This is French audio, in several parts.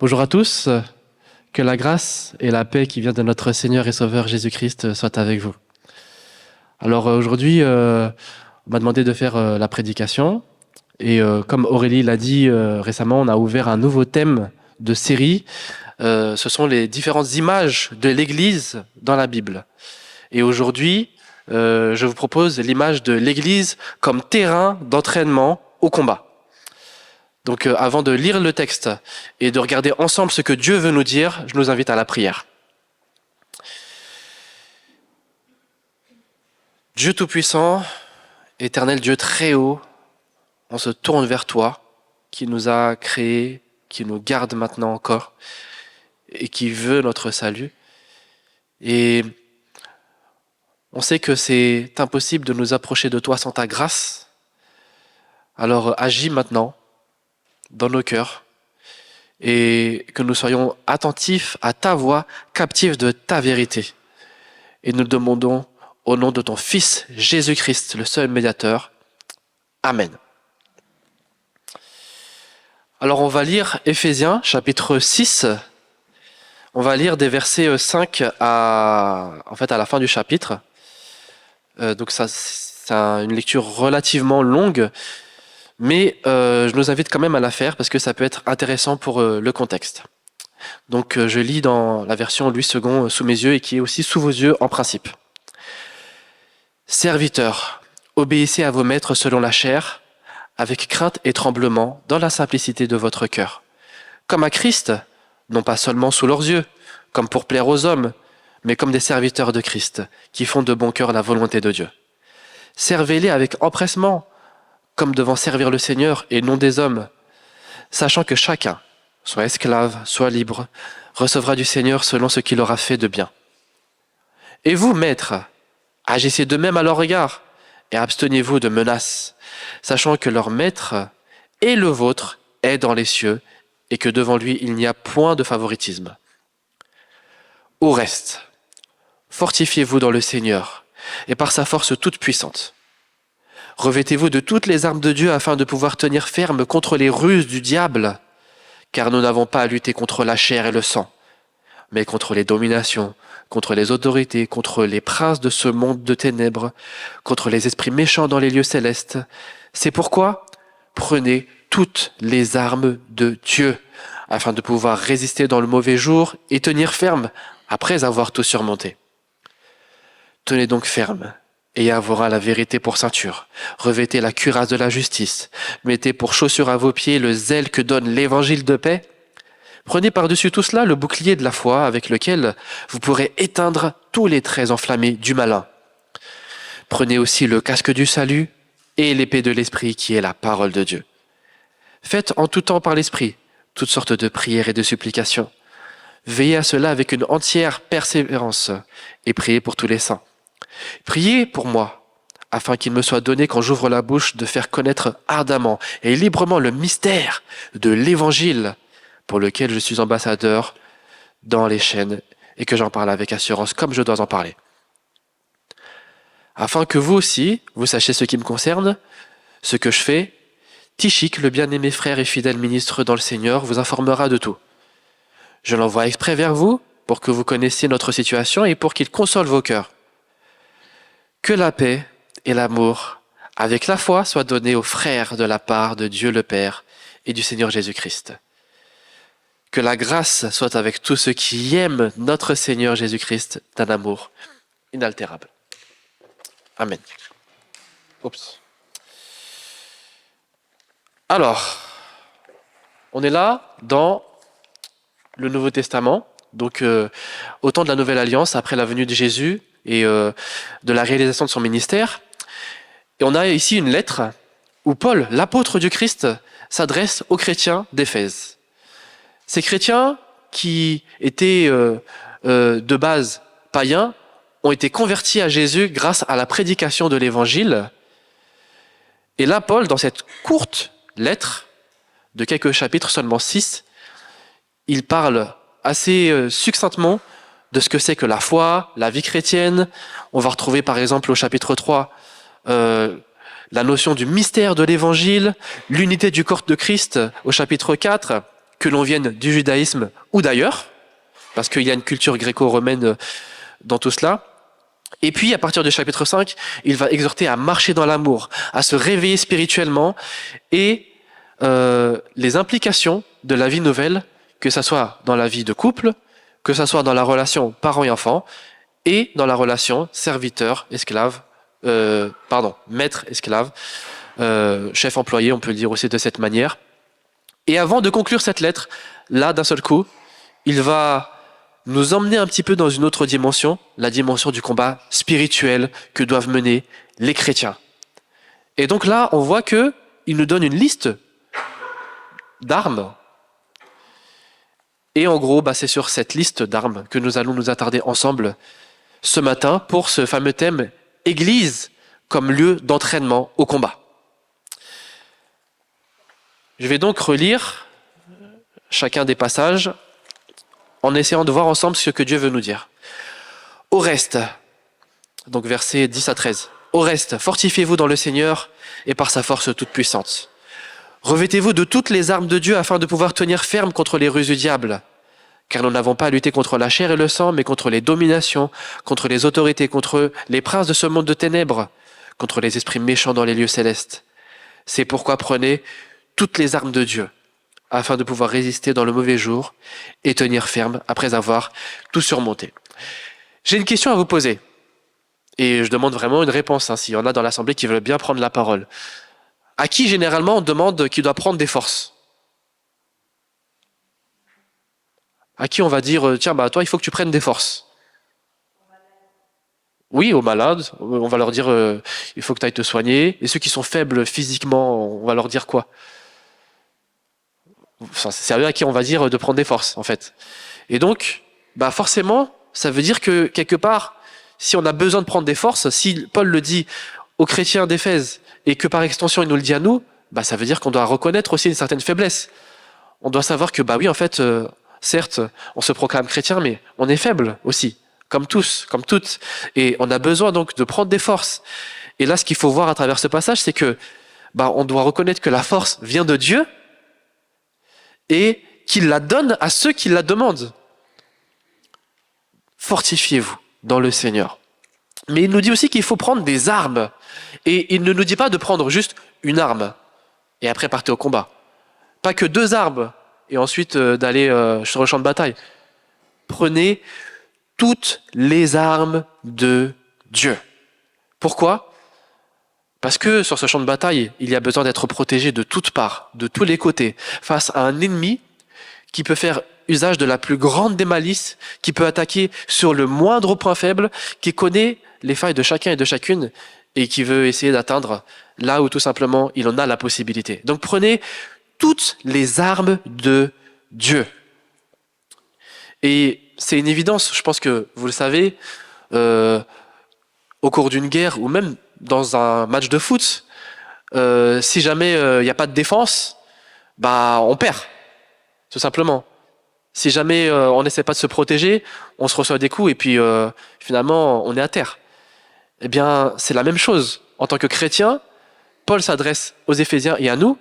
Bonjour à tous, que la grâce et la paix qui vient de notre Seigneur et Sauveur Jésus-Christ soient avec vous. Alors aujourd'hui, on m'a demandé de faire la prédication et comme Aurélie l'a dit récemment, on a ouvert un nouveau thème de série. Ce sont les différentes images de l'Église dans la Bible. Et aujourd'hui, je vous propose l'image de l'Église comme terrain d'entraînement au combat. Donc avant de lire le texte et de regarder ensemble ce que Dieu veut nous dire, je nous invite à la prière. Dieu Tout-Puissant, éternel Dieu très haut, on se tourne vers toi, qui nous a créés, qui nous garde maintenant encore, et qui veut notre salut. Et on sait que c'est impossible de nous approcher de toi sans ta grâce. Alors agis maintenant dans nos cœurs, et que nous soyons attentifs à ta voix, captifs de ta vérité. Et nous le demandons au nom de ton Fils Jésus-Christ, le seul médiateur. Amen. Alors on va lire Éphésiens chapitre 6. On va lire des versets 5 à la fin du chapitre. Donc ça, c'est une lecture relativement longue. Mais je nous invite quand même à la faire parce que ça peut être intéressant pour le contexte. Donc je lis dans la version Louis II sous mes yeux et qui est aussi sous vos yeux en principe. Serviteurs, obéissez à vos maîtres selon la chair, avec crainte et tremblement, dans la simplicité de votre cœur. Comme à Christ, non pas seulement sous leurs yeux, comme pour plaire aux hommes, mais comme des serviteurs de Christ, qui font de bon cœur la volonté de Dieu. Servez-les avec empressement, comme devant servir le Seigneur et non des hommes, sachant que chacun, soit esclave, soit libre, recevra du Seigneur selon ce qu'il aura fait de bien. Et vous, maîtres, agissez de même à leur égard, et abstenez-vous de menaces, sachant que leur maître et le vôtre est dans les cieux, et que devant lui il n'y a point de favoritisme. Au reste, fortifiez-vous dans le Seigneur, et par sa force toute puissante. Revêtez-vous de toutes les armes de Dieu afin de pouvoir tenir ferme contre les ruses du diable, car nous n'avons pas à lutter contre la chair et le sang, mais contre les dominations, contre les autorités, contre les princes de ce monde de ténèbres, contre les esprits méchants dans les lieux célestes. C'est pourquoi prenez toutes les armes de Dieu, afin de pouvoir résister dans le mauvais jour et tenir ferme après avoir tout surmonté. Tenez donc ferme. Ayez avoir la vérité pour ceinture, revêtez la cuirasse de la justice, mettez pour chaussure à vos pieds le zèle que donne l'évangile de paix. Prenez par-dessus tout cela le bouclier de la foi avec lequel vous pourrez éteindre tous les traits enflammés du malin. Prenez aussi le casque du salut et l'épée de l'esprit qui est la parole de Dieu. Faites en tout temps par l'esprit toutes sortes de prières et de supplications. Veillez à cela avec une entière persévérance et priez pour tous les saints. Priez pour moi, afin qu'il me soit donné quand j'ouvre la bouche de faire connaître ardemment et librement le mystère de l'Évangile pour lequel je suis ambassadeur dans les chaînes et que j'en parle avec assurance comme je dois en parler. Afin que vous aussi, vous sachiez ce qui me concerne, ce que je fais, Tychik, le bien-aimé frère et fidèle ministre dans le Seigneur, vous informera de tout. Je l'envoie exprès vers vous pour que vous connaissiez notre situation et pour qu'il console vos cœurs. Que la paix et l'amour, avec la foi, soient donnés aux frères de la part de Dieu le Père et du Seigneur Jésus-Christ. Que la grâce soit avec tous ceux qui aiment notre Seigneur Jésus-Christ d'un amour inaltérable. Amen. Oups. Alors, on est là dans le Nouveau Testament, donc au temps de la Nouvelle Alliance, après la venue de Jésus, et de la réalisation de son ministère. Et on a ici une lettre où Paul, l'apôtre du Christ, s'adresse aux chrétiens d'Éphèse. Ces chrétiens qui étaient de base païens ont été convertis à Jésus grâce à la prédication de l'Évangile. Et là, Paul, dans cette courte lettre de quelques chapitres, seulement 6, il parle assez succinctement de ce que c'est que la foi, la vie chrétienne. On va retrouver par exemple au chapitre 3 la notion du mystère de l'évangile, l'unité du corps de Christ au chapitre 4, que l'on vienne du judaïsme ou d'ailleurs, parce qu'il y a une culture gréco-romaine dans tout cela. Et puis, à partir du chapitre 5, il va exhorter à marcher dans l'amour, à se réveiller spirituellement et les implications de la vie nouvelle, que ce soit dans la vie de couple, que ce soit dans la relation parents et enfants, et dans la relation serviteur-esclave, maître-esclave, chef-employé, on peut le dire aussi de cette manière. Et avant de conclure cette lettre, là, d'un seul coup, il va nous emmener un petit peu dans une autre dimension, la dimension du combat spirituel que doivent mener les chrétiens. Et donc là, on voit que il nous donne une liste d'armes. Et en gros, c'est sur cette liste d'armes que nous allons nous attarder ensemble ce matin pour ce fameux thème Église comme lieu d'entraînement au combat. Je vais donc relire chacun des passages en essayant de voir ensemble ce que Dieu veut nous dire. Au reste, donc versets 10 à 13. Au reste, fortifiez-vous dans le Seigneur et par sa force toute puissante. Revêtez-vous de toutes les armes de Dieu afin de pouvoir tenir ferme contre les ruses du diable. Car nous n'avons pas à lutter contre la chair et le sang, mais contre les dominations, contre les autorités, contre les princes de ce monde de ténèbres, contre les esprits méchants dans les lieux célestes. C'est pourquoi prenez toutes les armes de Dieu, afin de pouvoir résister dans le mauvais jour et tenir ferme après avoir tout surmonté. J'ai une question à vous poser, et je demande vraiment une réponse, s'il y en a dans l'Assemblée qui veulent bien prendre la parole. À qui généralement on demande qui doit prendre des forces? À qui on va dire, tiens, toi, il faut que tu prennes des forces? Oui, aux malades, on va leur dire, il faut que tu ailles te soigner. Et ceux qui sont faibles physiquement, on va leur dire quoi? C'est à eux à qui on va dire de prendre des forces, en fait. Et donc, forcément, ça veut dire que, quelque part, si on a besoin de prendre des forces, si Paul le dit aux chrétiens d'Éphèse, et que par extension, il nous le dit à nous, ça veut dire qu'on doit reconnaître aussi une certaine faiblesse. On doit savoir que, oui, en fait, certes, on se proclame chrétien, mais on est faible aussi, comme tous, comme toutes. Et on a besoin donc de prendre des forces. Et là, ce qu'il faut voir à travers ce passage, c'est que on doit reconnaître que la force vient de Dieu et qu'il la donne à ceux qui la demandent. Fortifiez-vous dans le Seigneur. Mais il nous dit aussi qu'il faut prendre des armes. Et il ne nous dit pas de prendre juste une arme et après partir au combat. Pas que 2 armes et ensuite d'aller sur le champ de bataille. Prenez toutes les armes de Dieu. Pourquoi? Parce que sur ce champ de bataille, il y a besoin d'être protégé de toutes parts, de tous les côtés, face à un ennemi qui peut faire usage de la plus grande des malices, qui peut attaquer sur le moindre point faible, qui connaît les failles de chacun et de chacune, et qui veut essayer d'atteindre là où tout simplement il en a la possibilité. Donc prenez toutes les armes de Dieu. Et c'est une évidence, je pense que vous le savez, au cours d'une guerre ou même dans un match de foot, si jamais il n'y a pas de défense, on perd, tout simplement. Si jamais on n'essaie pas de se protéger, on se reçoit des coups et puis finalement on est à terre. Eh bien, c'est la même chose. En tant que chrétien, Paul s'adresse aux Éphésiens et à nous.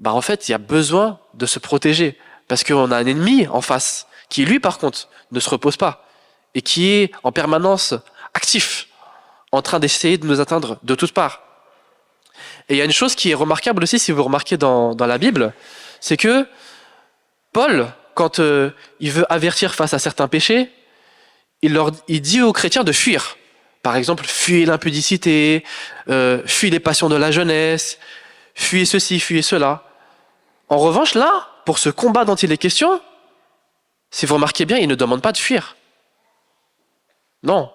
En fait, il y a besoin de se protéger parce qu'on a un ennemi en face qui, lui, par contre, ne se repose pas et qui est en permanence actif, en train d'essayer de nous atteindre de toutes parts. Et il y a une chose qui est remarquable aussi, si vous remarquez dans la Bible, c'est que Paul, quand il veut avertir face à certains péchés, il dit aux chrétiens de fuir. Par exemple, fuyez l'impudicité, fuyez les passions de la jeunesse, fuyez ceci, fuyez cela. En revanche, là, pour ce combat dont il est question, si vous remarquez bien, il ne demande pas de fuir. Non.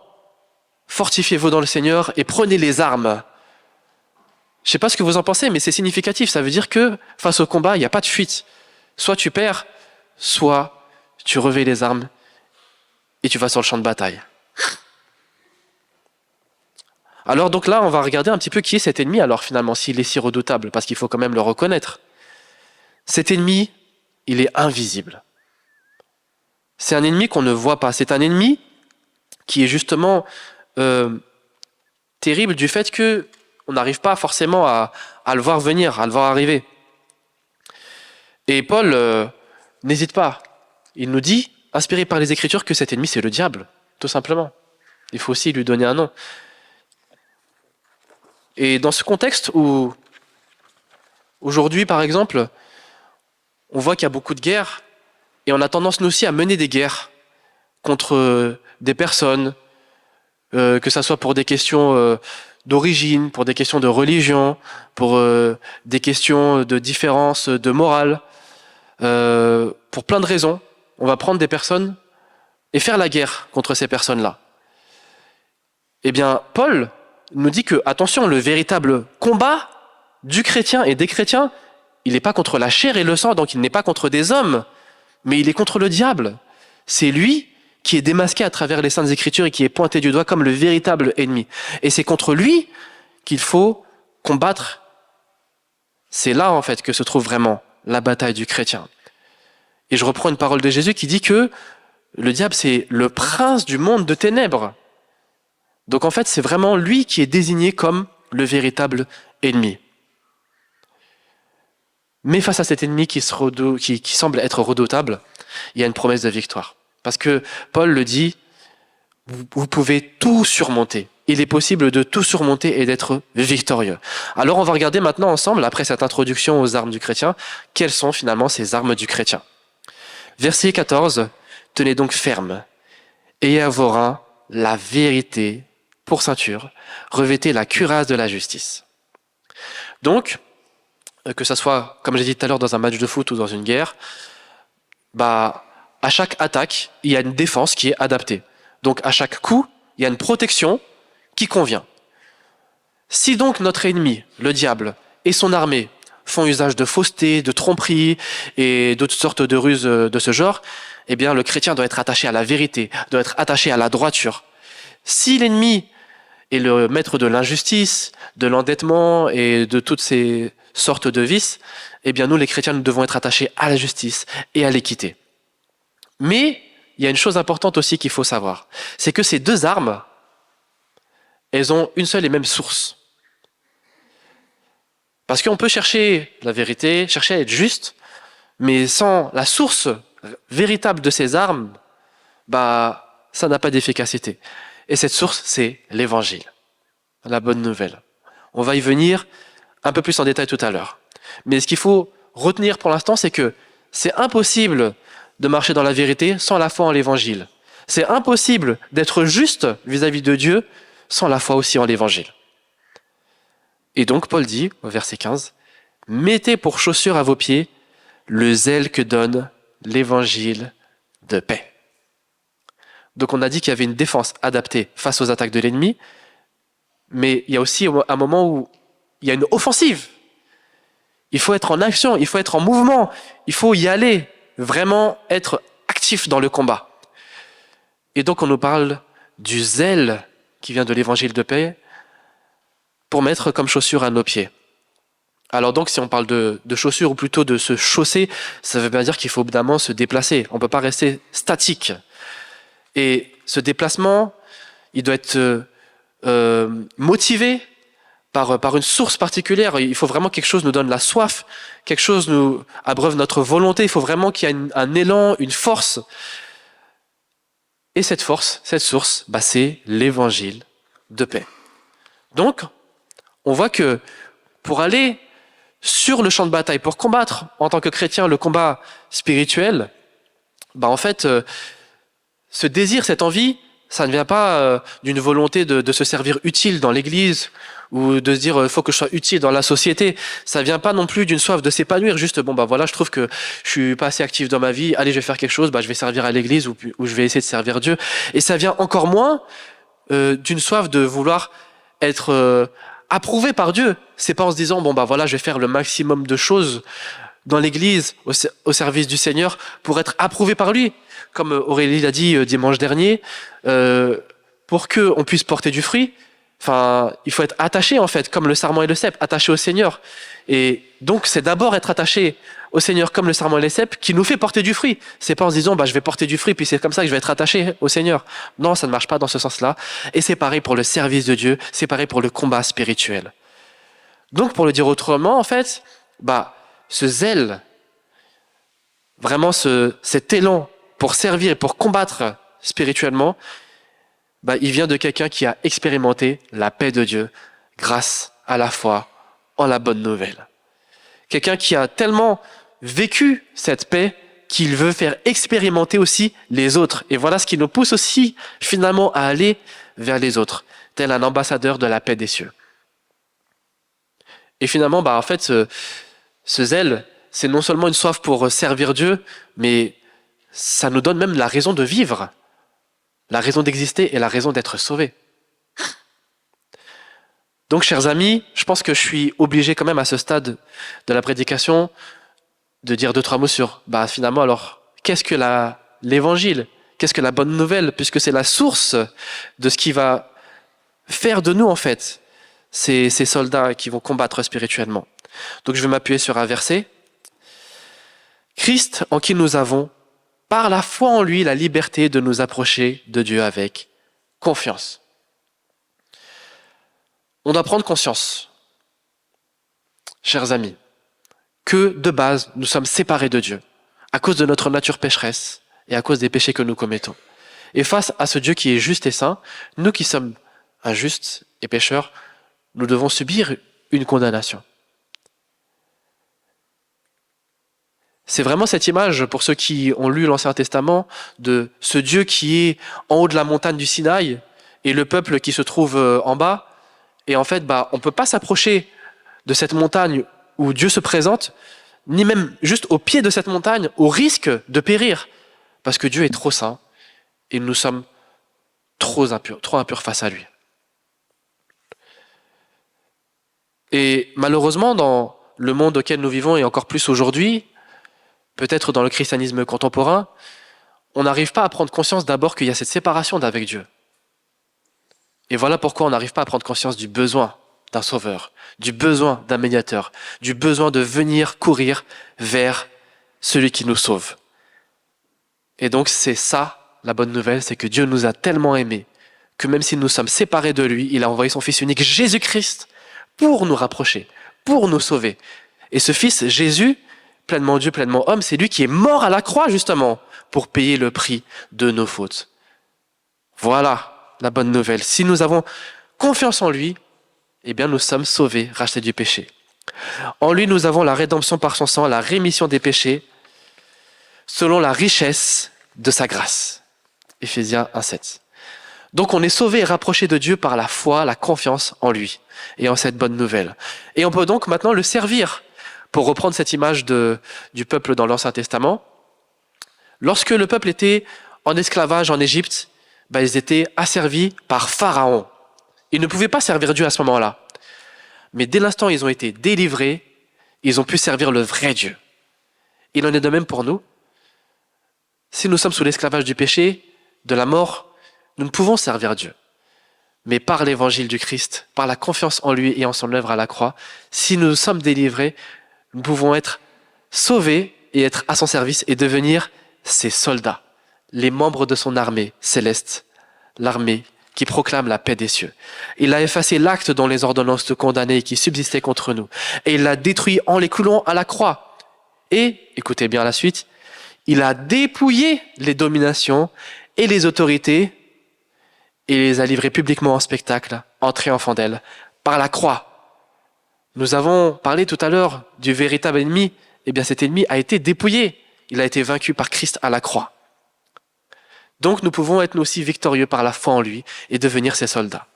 Fortifiez-vous dans le Seigneur et prenez les armes. Je ne sais pas ce que vous en pensez, mais c'est significatif. Ça veut dire que face au combat, il n'y a pas de fuite. Soit tu perds, soit tu revêts les armes et tu vas sur le champ de bataille. Alors donc là, on va regarder un petit peu qui est cet ennemi, alors finalement, s'il est si redoutable, parce qu'il faut quand même le reconnaître. Cet ennemi, il est invisible. C'est un ennemi qu'on ne voit pas. C'est un ennemi qui est justement terrible du fait qu'on n'arrive pas forcément à le voir venir, à le voir arriver. Et Paul n'hésite pas. Il nous dit, inspiré par les Écritures, que cet ennemi, c'est le diable, tout simplement. Il faut aussi lui donner un nom. Et dans ce contexte où, aujourd'hui, par exemple, on voit qu'il y a beaucoup de guerres, et on a tendance, nous aussi, à mener des guerres contre des personnes, que ça soit pour des questions d'origine, pour des questions de religion, pour des questions de différence de morale, pour plein de raisons. On va prendre des personnes et faire la guerre contre ces personnes-là. Eh bien, Paul nous dit que, attention, le véritable combat du chrétien et des chrétiens, il n'est pas contre la chair et le sang, donc il n'est pas contre des hommes, mais il est contre le diable. C'est lui qui est démasqué à travers les Saintes Écritures et qui est pointé du doigt comme le véritable ennemi. Et c'est contre lui qu'il faut combattre. C'est là, en fait, que se trouve vraiment la bataille du chrétien. Et je reprends une parole de Jésus qui dit que le diable, c'est le prince du monde de ténèbres. Donc, en fait, c'est vraiment lui qui est désigné comme le véritable ennemi. Mais face à cet ennemi qui semble être redoutable, il y a une promesse de victoire. Parce que Paul le dit, vous pouvez tout surmonter. Il est possible de tout surmonter et d'être victorieux. Alors on va regarder maintenant ensemble, après cette introduction aux armes du chrétien, quelles sont finalement ces armes du chrétien. Verset 14, tenez donc ferme, ayez à vos reins la vérité pour ceinture, revêtez la cuirasse de la justice. Donc, que ça soit, comme j'ai dit tout à l'heure, dans un match de foot ou dans une guerre, à chaque attaque, il y a une défense qui est adaptée. Donc à chaque coup, il y a une protection qui convient. Si donc notre ennemi, le diable, et son armée font usage de fausseté, de tromperie et d'autres sortes de ruses de ce genre, eh bien le chrétien doit être attaché à la vérité, doit être attaché à la droiture. Si l'ennemi est le maître de l'injustice, de l'endettement et de toutes ces sortes de vices, eh bien nous les chrétiens, nous devons être attachés à la justice et à l'équité. Mais il y a une chose importante aussi qu'il faut savoir, c'est que ces deux armes, elles ont une seule et même source. Parce qu'on peut chercher la vérité, chercher à être juste, mais sans la source véritable de ces armes, ça n'a pas d'efficacité. Et cette source, c'est l'évangile, la bonne nouvelle. On va y venir un peu plus en détail tout à l'heure. Mais ce qu'il faut retenir pour l'instant, c'est que c'est impossible de marcher dans la vérité sans la foi en l'évangile. C'est impossible d'être juste vis-à-vis de Dieu sans la foi aussi en l'évangile. Et donc Paul dit, au verset 15, « Mettez pour chaussure à vos pieds le zèle que donne l'évangile de paix. » Donc on a dit qu'il y avait une défense adaptée face aux attaques de l'ennemi, mais il y a aussi un moment où il y a une offensive. Il faut être en action, il faut être en mouvement, il faut y aller, vraiment être actif dans le combat. Et donc on nous parle du zèle qui vient de l'évangile de paix pour mettre comme chaussure à nos pieds. Alors donc si on parle de chaussures ou plutôt de se chausser, ça veut bien dire qu'il faut évidemment se déplacer. On ne peut pas rester statique. Et ce déplacement, il doit être motivé par une source particulière. Il faut vraiment que quelque chose nous donne la soif, quelque chose nous abreuve notre volonté. Il faut vraiment qu'il y ait un élan, une force. Et cette force, cette source, c'est l'évangile de paix. Donc, on voit que pour aller sur le champ de bataille, pour combattre en tant que chrétien le combat spirituel, en fait, ce désir, cette envie, ça ne vient pas d'une volonté de se servir utile dans l'église ou de se dire il faut que je sois utile dans la société. Ça vient pas non plus d'une soif de s'épanouir, juste voilà, je trouve que je suis pas assez actif dans ma vie, allez je vais faire quelque chose, je vais servir à l'église ou je vais essayer de servir Dieu. Et ça vient encore moins d'une soif de vouloir être approuvé par Dieu. C'est pas en se disant voilà, je vais faire le maximum de choses dans l'église au service du Seigneur pour être approuvé par lui. Comme Aurélie l'a dit dimanche dernier, pour qu'on puisse porter du fruit, il faut être attaché en fait, comme le sarment et le cep, attaché au Seigneur. Et donc c'est d'abord être attaché au Seigneur comme le sarment et le cep qui nous fait porter du fruit. C'est pas en se disant je vais porter du fruit puis c'est comme ça que je vais être attaché au Seigneur. Non, ça ne marche pas dans ce sens-là. Et c'est pareil pour le service de Dieu, c'est pareil pour le combat spirituel. Donc pour le dire autrement, en fait, ce zèle, vraiment cet élan pour servir et pour combattre spirituellement, il vient de quelqu'un qui a expérimenté la paix de Dieu grâce à la foi en la bonne nouvelle. Quelqu'un qui a tellement vécu cette paix qu'il veut faire expérimenter aussi les autres. Et voilà ce qui nous pousse aussi finalement à aller vers les autres, tel un ambassadeur de la paix des cieux. Et finalement, en fait, ce zèle, c'est non seulement une soif pour servir Dieu, mais ça nous donne même la raison de vivre, la raison d'exister et la raison d'être sauvé. Donc, chers amis, je pense que je suis obligé quand même à ce stade de la prédication de dire 2-3 mots sur, finalement, alors, qu'est-ce que l'évangile? Qu'est-ce que la bonne nouvelle? Puisque c'est la source de ce qui va faire de nous, en fait, ces soldats qui vont combattre spirituellement. Donc, je vais m'appuyer sur un verset. Christ, en qui nous avons, par la foi en lui, la liberté de nous approcher de Dieu avec confiance. On doit prendre conscience, chers amis, que de base, nous sommes séparés de Dieu à cause de notre nature pécheresse et à cause des péchés que nous commettons. Et face à ce Dieu qui est juste et saint, nous qui sommes injustes et pécheurs, nous devons subir une condamnation. C'est vraiment cette image, pour ceux qui ont lu l'Ancien Testament, de ce Dieu qui est en haut de la montagne du Sinaï et le peuple qui se trouve en bas. Et en fait, on ne peut pas s'approcher de cette montagne où Dieu se présente, ni même juste au pied de cette montagne, au risque de périr, parce que Dieu est trop saint et nous sommes trop impurs face à lui. Et malheureusement, dans le monde auquel nous vivons, et encore plus aujourd'hui, peut-être dans le christianisme contemporain, on n'arrive pas à prendre conscience d'abord qu'il y a cette séparation d'avec Dieu. Et voilà pourquoi on n'arrive pas à prendre conscience du besoin d'un sauveur, du besoin d'un médiateur, du besoin de venir courir vers celui qui nous sauve. Et donc c'est ça, la bonne nouvelle, c'est que Dieu nous a tellement aimés que même si nous sommes séparés de lui, il a envoyé son Fils unique, Jésus-Christ, pour nous rapprocher, pour nous sauver. Et ce Fils, Jésus, pleinement Dieu, pleinement homme, c'est lui qui est mort à la croix justement pour payer le prix de nos fautes. Voilà la bonne nouvelle. Si nous avons confiance en lui, eh bien nous sommes sauvés, rachetés du péché. En lui, nous avons la rédemption par son sang, la rémission des péchés, selon la richesse de sa grâce. Éphésiens 1,7. Donc on est sauvé et rapproché de Dieu par la foi, la confiance en lui et en cette bonne nouvelle. Et on peut donc maintenant le servir. Pour reprendre cette image du peuple dans l'Ancien Testament, lorsque le peuple était en esclavage en Égypte, ils étaient asservis par Pharaon. Ils ne pouvaient pas servir Dieu à ce moment-là. Mais dès l'instant où ils ont été délivrés, ils ont pu servir le vrai Dieu. Il en est de même pour nous. Si nous sommes sous l'esclavage du péché, de la mort, nous ne pouvons servir Dieu. Mais par l'évangile du Christ, par la confiance en lui et en son œuvre à la croix, si nous sommes délivrés, nous pouvons être sauvés et être à son service et devenir ses soldats, les membres de son armée céleste, l'armée qui proclame la paix des cieux. Il a effacé l'acte dont les ordonnances de condamner qui subsistaient contre nous, et il l'a détruit en les clouant à la croix. Et, écoutez bien la suite, il a dépouillé les dominations et les autorités et les a livrées publiquement en spectacle, en triomphant d'elles, par la croix. Nous avons parlé tout à l'heure du véritable ennemi. Eh bien, cet ennemi a été dépouillé. Il a été vaincu par Christ à la croix. Donc, nous pouvons être nous aussi victorieux par la foi en lui et devenir ses soldats.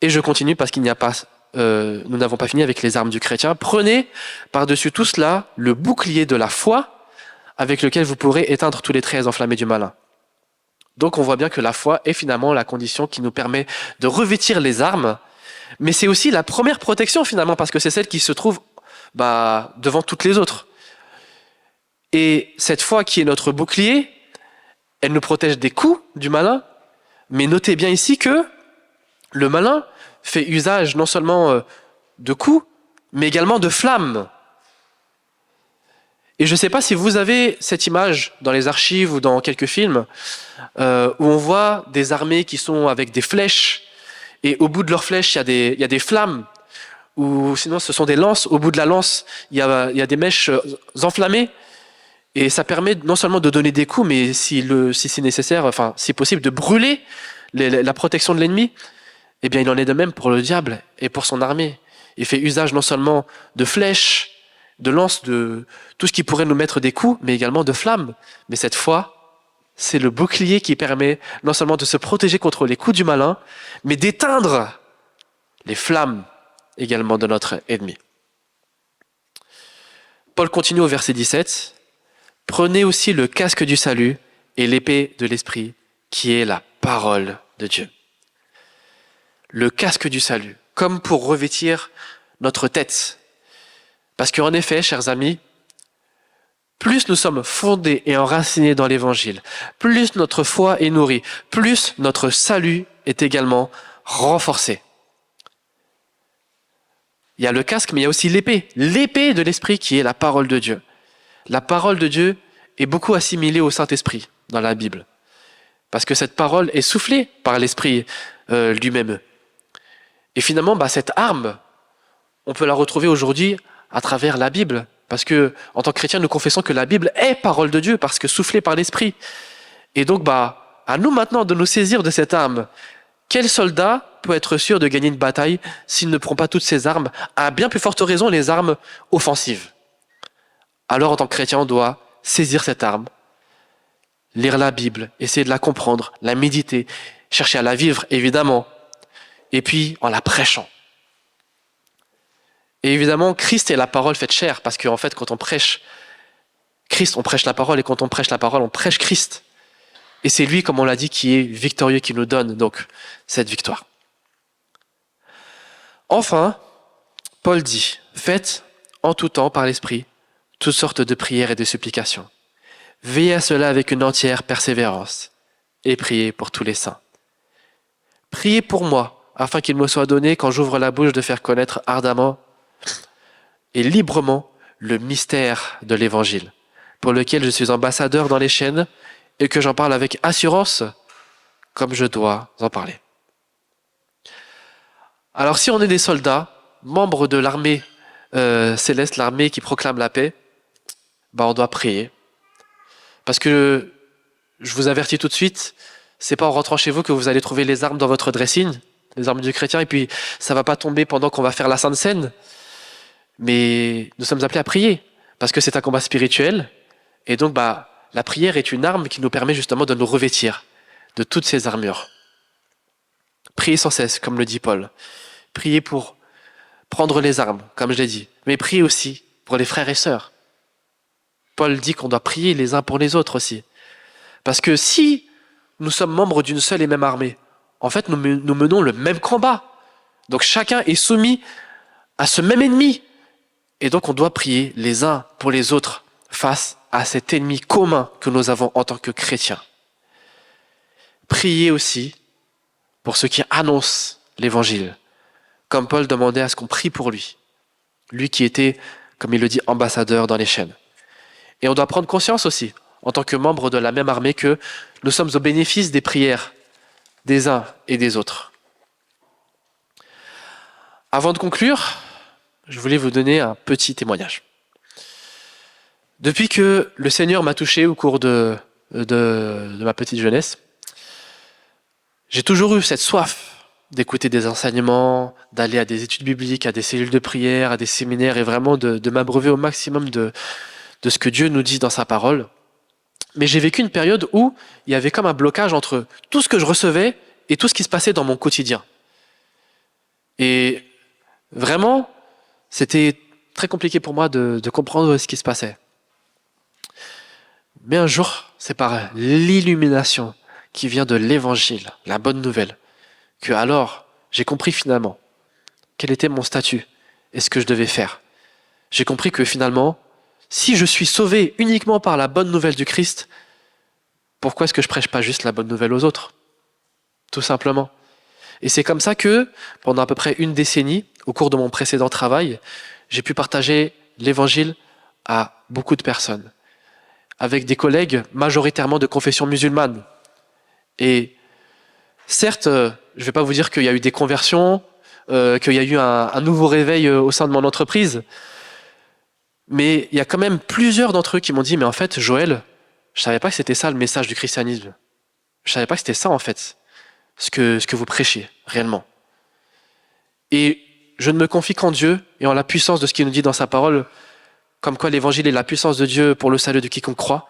Et je continue parce nous n'avons pas fini avec les armes du chrétien. Prenez par-dessus tout cela le bouclier de la foi avec lequel vous pourrez éteindre tous les traits enflammés du malin. Donc, on voit bien que la foi est finalement la condition qui nous permet de revêtir les armes. Mais c'est aussi la première protection finalement, parce que c'est celle qui se trouve devant toutes les autres. Et cette foi qui est notre bouclier, elle nous protège des coups du malin, mais notez bien ici que le malin fait usage non seulement de coups, mais également de flammes. Et je ne sais pas si vous avez cette image dans les archives ou dans quelques films, où on voit des armées qui sont avec des flèches, et au bout de leurs flèches, il y a des flammes, ou sinon ce sont des lances. Au bout de la lance, il y a des mèches enflammées. Et ça permet non seulement de donner des coups, mais si c'est nécessaire, enfin, si possible, de brûler la protection de l'ennemi. Eh bien, il en est de même pour le diable et pour son armée. Il fait usage non seulement de flèches, de lances, de tout ce qui pourrait nous mettre des coups, mais également de flammes. Mais cette fois, c'est le bouclier qui permet non seulement de se protéger contre les coups du malin, mais d'éteindre les flammes également de notre ennemi. Paul continue au verset 17. « Prenez aussi le casque du salut et l'épée de l'esprit, qui est la parole de Dieu. » Le casque du salut, comme pour revêtir notre tête. Parce qu'en effet, chers amis, plus nous sommes fondés et enracinés dans l'Évangile, plus notre foi est nourrie, plus notre salut est également renforcé. Il y a le casque, mais il y a aussi l'épée de l'Esprit qui est la parole de Dieu. La parole de Dieu est beaucoup assimilée au Saint-Esprit dans la Bible, parce que cette parole est soufflée par l'Esprit lui-même. Et finalement, cette arme, on peut la retrouver aujourd'hui à travers la Bible, parce que en tant que chrétiens, nous confessons que la Bible est parole de Dieu, parce que soufflée par l'Esprit. Et donc, à nous maintenant de nous saisir de cette arme. Quel soldat peut être sûr de gagner une bataille s'il ne prend pas toutes ses armes, à bien plus forte raison les armes offensives? Alors, en tant que chrétien, on doit saisir cette arme, lire la Bible, essayer de la comprendre, la méditer, chercher à la vivre, évidemment, et puis en la prêchant. Et évidemment, Christ est la parole faite chair, parce qu'en fait, quand on prêche Christ, on prêche la parole, et quand on prêche la parole, on prêche Christ. Et c'est lui, comme on l'a dit, qui est victorieux, qui nous donne donc cette victoire. Enfin, Paul dit, faites en tout temps par l'Esprit toutes sortes de prières et de supplications. Veillez à cela avec une entière persévérance et priez pour tous les saints. Priez pour moi, afin qu'il me soit donné, quand j'ouvre la bouche, de faire connaître ardemment et librement le mystère de l'Évangile, pour lequel je suis ambassadeur dans les chaînes, et que j'en parle avec assurance, comme je dois en parler. Alors si on est des soldats, membres de l'armée céleste, l'armée qui proclame la paix, on doit prier. Parce que, je vous avertis tout de suite, c'est pas en rentrant chez vous que vous allez trouver les armes dans votre dressing, les armes du chrétien, et puis ça va pas tomber pendant qu'on va faire la Sainte Seine. Mais nous sommes appelés à prier, parce que c'est un combat spirituel, et donc la prière est une arme qui nous permet justement de nous revêtir de toutes ces armures. Priez sans cesse, comme le dit Paul. Priez pour prendre les armes, comme je l'ai dit, mais priez aussi pour les frères et sœurs. Paul dit qu'on doit prier les uns pour les autres aussi. Parce que si nous sommes membres d'une seule et même armée, en fait, nous menons le même combat. Donc chacun est soumis à ce même ennemi. Et donc on doit prier les uns pour les autres face à cet ennemi commun que nous avons en tant que chrétiens. Priez aussi pour ceux qui annoncent l'évangile, comme Paul demandait à ce qu'on prie pour lui. Lui qui était, comme il le dit, ambassadeur dans les chaînes. Et on doit prendre conscience aussi, en tant que membre de la même armée, que nous sommes au bénéfice des prières des uns et des autres. Avant de conclure, je voulais vous donner un petit témoignage. Depuis que le Seigneur m'a touché au cours de ma petite jeunesse, j'ai toujours eu cette soif d'écouter des enseignements, d'aller à des études bibliques, à des cellules de prière, à des séminaires, et vraiment de m'abreuver au maximum de ce que Dieu nous dit dans sa parole. Mais j'ai vécu une période où il y avait comme un blocage entre tout ce que je recevais et tout ce qui se passait dans mon quotidien. Et vraiment, c'était très compliqué pour moi de comprendre ce qui se passait. Mais un jour, c'est par l'illumination qui vient de l'évangile, la bonne nouvelle, que alors j'ai compris finalement quel était mon statut et ce que je devais faire. J'ai compris que finalement, si je suis sauvé uniquement par la bonne nouvelle du Christ, pourquoi est-ce que je prêche pas juste la bonne nouvelle aux autres? Tout simplement. Et c'est comme ça que, pendant à peu près une décennie, au cours de mon précédent travail, j'ai pu partager l'évangile à beaucoup de personnes, avec des collègues majoritairement de confession musulmane. Et certes, je ne vais pas vous dire qu'il y a eu des conversions, qu'il y a eu un nouveau réveil au sein de mon entreprise, Mais il y a quand même plusieurs d'entre eux qui m'ont dit, mais en fait, Joël, je savais pas que c'était ça le message du christianisme. Je savais pas que c'était ça, en fait, ce que vous prêchiez, réellement. Et je ne me confie qu'en Dieu et en la puissance de ce qu'il nous dit dans sa parole, comme quoi l'évangile est la puissance de Dieu pour le salut de quiconque croit,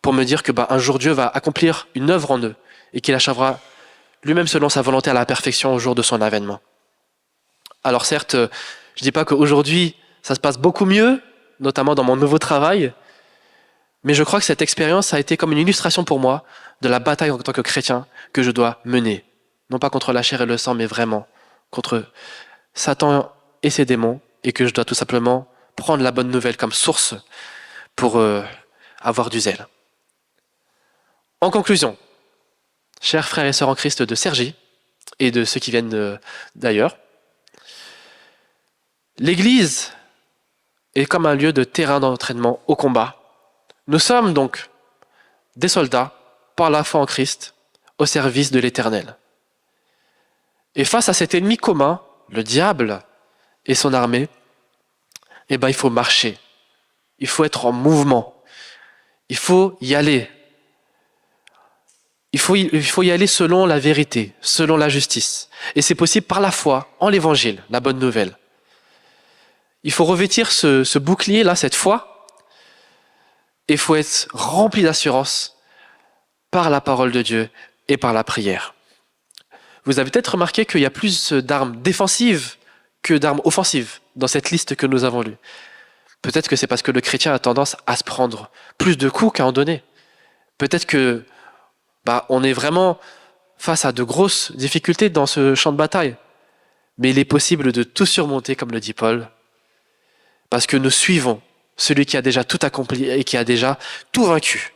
pour me dire que un jour Dieu va accomplir une œuvre en eux et qu'il achèvera lui-même selon sa volonté à la perfection au jour de son avènement. Alors certes, je dis pas qu'aujourd'hui ça se passe beaucoup mieux, notamment dans mon nouveau travail, mais je crois que cette expérience a été comme une illustration pour moi de la bataille en tant que chrétien que je dois mener. Non pas contre la chair et le sang, mais vraiment contre Satan et ses démons, et que je dois tout simplement prendre la bonne nouvelle comme source pour avoir du zèle. En conclusion, chers frères et sœurs en Christ de Cergy et de ceux qui viennent d'ailleurs, l'Église est comme un lieu de terrain d'entraînement au combat. Nous sommes donc des soldats par la foi en Christ au service de l'Éternel. Et face à cet ennemi commun, le diable et son armée, il faut marcher. Il faut être en mouvement. Il faut y aller. Il faut y aller selon la vérité, selon la justice. Et c'est possible par la foi, en l'évangile, la bonne nouvelle. Il faut revêtir ce bouclier-là, cette foi. Et il faut être rempli d'assurance par la parole de Dieu et par la prière. Vous avez peut-être remarqué qu'il y a plus d'armes défensives que d'armes offensives dans cette liste que nous avons lue. Peut-être que c'est parce que le chrétien a tendance à se prendre plus de coups qu'à en donner. Peut-être que on est vraiment face à de grosses difficultés dans ce champ de bataille. Mais il est possible de tout surmonter, comme le dit Paul, parce que nous suivons celui qui a déjà tout accompli et qui a déjà tout vaincu.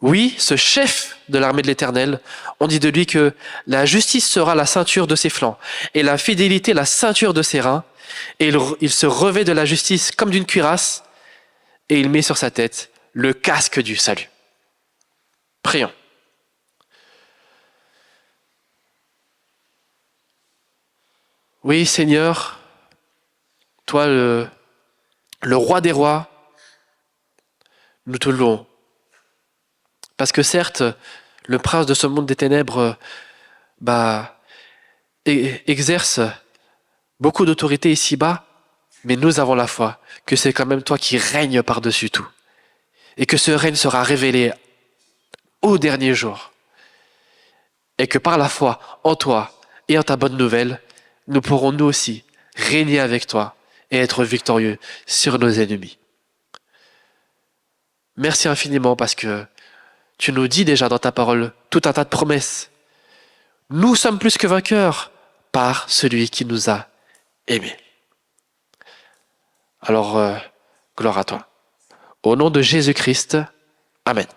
Oui, ce chef de l'armée de l'Éternel, on dit de lui que la justice sera la ceinture de ses flancs et la fidélité la ceinture de ses reins. Et il se revêt de la justice comme d'une cuirasse et il met sur sa tête le casque du salut. Prions. Oui, Seigneur, toi, le roi des rois, nous te louons. Parce que certes, le prince de ce monde des ténèbres exerce beaucoup d'autorité ici-bas, mais nous avons la foi que c'est quand même toi qui règnes par-dessus tout. Et que ce règne sera révélé au dernier jour. Et que par la foi en toi et en ta bonne nouvelle, nous pourrons nous aussi régner avec toi et être victorieux sur nos ennemis. Merci infiniment parce que tu nous dis déjà dans ta parole tout un tas de promesses. Nous sommes plus que vainqueurs par celui qui nous a aimés. Alors, gloire à toi. Au nom de Jésus-Christ, Amen.